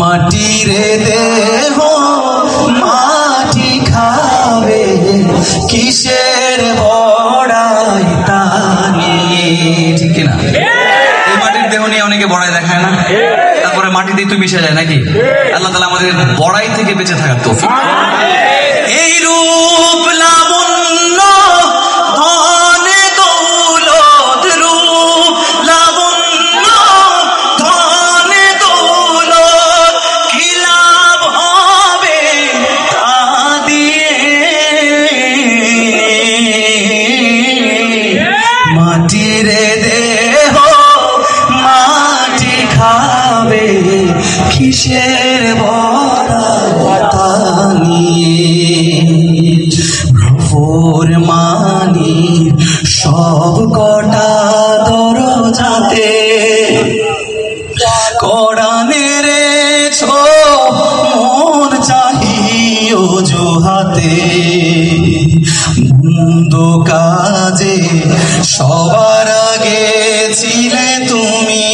মাটির দেহ মাটি খাবে, কিসের বড়াই তা নিয়ে, ঠিক কিনা? এই মাটির দেহ নিয়ে অনেকে বড়াই দেখায় না, তারপরে মাটিতে তো মিশে যায় নাকি? আল্লাহ তাআলা আমাদের বড়াই থেকে বেঁচে থাকার তৌফিক। এই রূপ লাবণ্য ধনে দৌলত, রূপ লাবণ্য ধনে দৌলত, কি লাভ হবে তা দিয়ে? মাটির দেহ মাটি খাবে, কিসের বড়া নিয়ে? ভ্রফর মানির সব কটা দরজাতে কোরআনের মন চাহি অজুহাতে, মন্দ কাজে সবার আগে ছিলে তুমি।